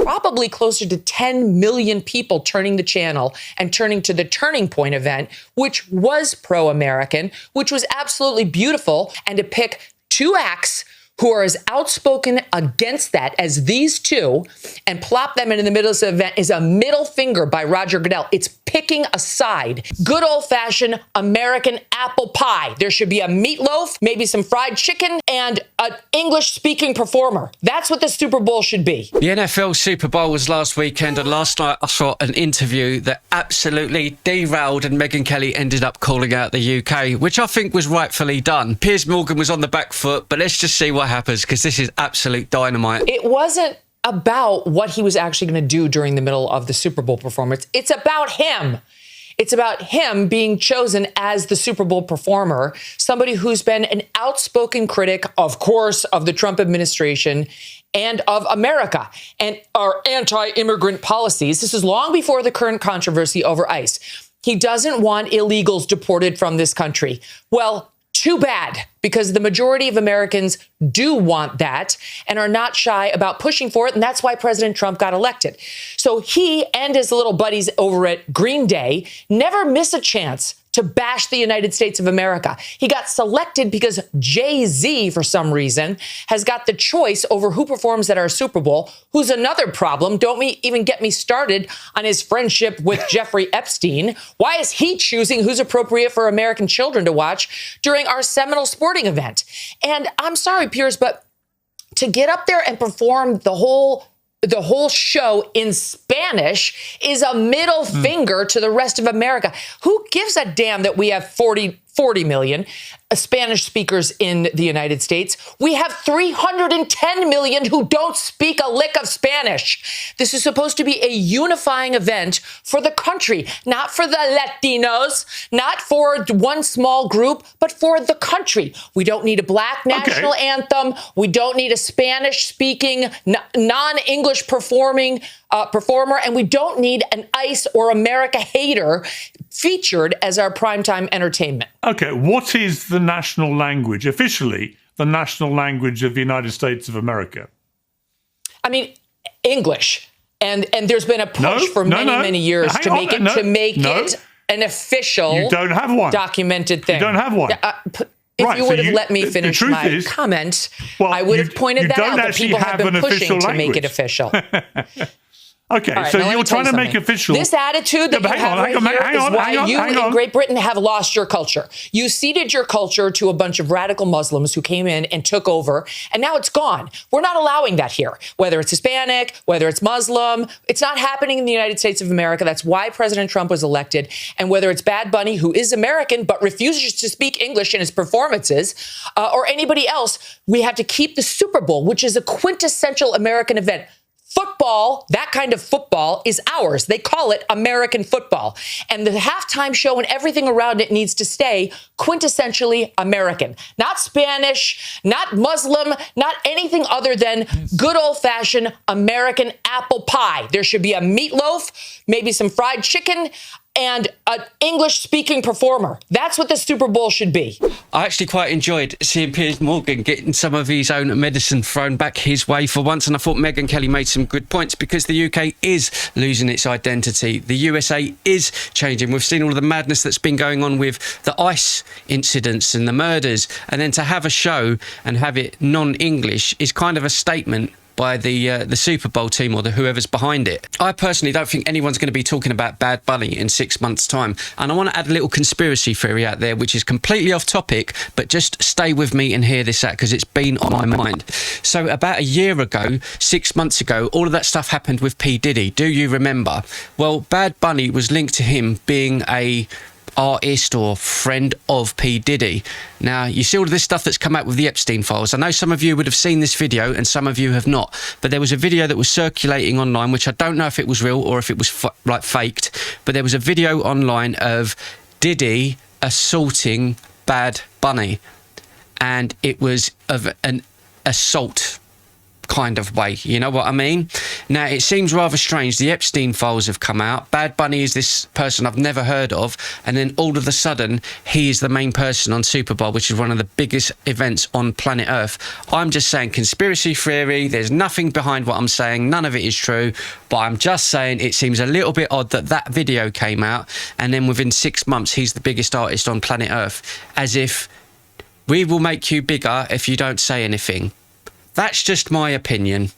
probably closer to 10 million people turning the channel and turning to the Turning Point event, which was pro-American, which was absolutely beautiful. And to pick two acts who are as outspoken against that as these two and plop them in the middle of the event is a middle finger by Roger Goodell. It's picking a side. Good old-fashioned American apple pie. There should be a meatloaf, maybe some fried chicken, and an English-speaking performer. That's what the Super Bowl should be. The NFL Super Bowl was last weekend, and last night I saw an interview that absolutely derailed, and Megyn Kelly ended up calling out the UK, which I think was rightfully done. Piers Morgan was on the back foot, but let's just see what happens, because this is absolute dynamite. It wasn't about what he was actually going to do during the middle of the Super Bowl performance. It's about him. It's about him being chosen as the Super Bowl performer, somebody who's been an outspoken critic, of course, of the Trump administration and of America and our anti-immigrant policies. This is long before the current controversy over ICE. He doesn't want illegals deported from this country. Well, too bad, because the majority of Americans do want that and are not shy about pushing for it. And that's why President Trump got elected. So he and his little buddies over at Green Day never miss a chance to bash the United States of America. He got selected because Jay-Z, for some reason, has got the choice over who performs at our Super Bowl, who's another problem. Don't even get me started on his friendship with Jeffrey Epstein. Why is he choosing who's appropriate for American children to watch during our seminal sporting event? And I'm sorry, Piers, but to get up there and perform the whole show in Spanish is a middle finger to the rest of America. Who gives a damn that we have 40 million Spanish speakers in the United States? We have 310 million who don't speak a lick of Spanish. This is supposed to be a unifying event for the country, not for the Latinos, not for one small group, but for the country. We don't need a black national anthem. We don't need a Spanish-speaking, non-English performer, and we don't need an ICE or America hater featured as our primetime entertainment. Okay, what is the national language, officially the national language of the United States of America? I mean, English. And there's been a push for many years to make it an official, you don't have one. Documented thing. You don't have one. If you would have let me finish my comment, I would have pointed that out, that people have been pushing to make it official. Okay, right, so you're trying to make official. This attitude that you have right here is why you in Great Britain have lost your culture. You ceded your culture to a bunch of radical Muslims who came in and took over, and now it's gone. We're not allowing that here. Whether it's Hispanic, whether it's Muslim, it's not happening in the United States of America. That's why President Trump was elected. And whether it's Bad Bunny, who is American but refuses to speak English in his performances, or anybody else, we have to keep the Super Bowl, which is a quintessential American event. Football, that kind of football, is ours. They call it American football. And the halftime show and everything around it needs to stay quintessentially American. Not Spanish, not Muslim, not anything other than good old-fashioned American apple pie. There should be a meatloaf, maybe some fried chicken, and an English-speaking performer. That's what the Super Bowl should be. I actually quite enjoyed seeing Piers Morgan getting some of his own medicine thrown back his way for once, and I thought Megyn Kelly made some good points, because the UK is losing its identity. The USA is changing. We've seen all of the madness that's been going on with the ICE incidents and the murders, and then to have a show and have it non-English is kind of a statement by the Super Bowl team or whoever's behind it. I personally don't think anyone's going to be talking about Bad Bunny in 6 months' time. And I want to add a little conspiracy theory out there, which is completely off topic, but just stay with me and hear this out, because it's been on my mind. So about a year ago, 6 months ago, all of that stuff happened with P. Diddy. Do you remember? Well, Bad Bunny was linked to him being a artist or friend of P. Diddy. Now, you see all of this stuff that's come out with the Epstein files. I know some of you would have seen this video and some of you have not, but there was a video that was circulating online, which I don't know if it was real or if it was faked, but there was a video online of Diddy assaulting Bad Bunny, and it was of an assault kind of way. You know what I mean? Now, it seems rather strange. The Epstein files have come out. Bad Bunny is this person I've never heard of. And then all of a sudden, he is the main person on Super Bowl, which is one of the biggest events on planet Earth. I'm just saying conspiracy theory. There's nothing behind what I'm saying. None of it is true. But I'm just saying it seems a little bit odd that that video came out. And then within 6 months, he's the biggest artist on planet Earth. As if we will make you bigger if you don't say anything. That's just my opinion.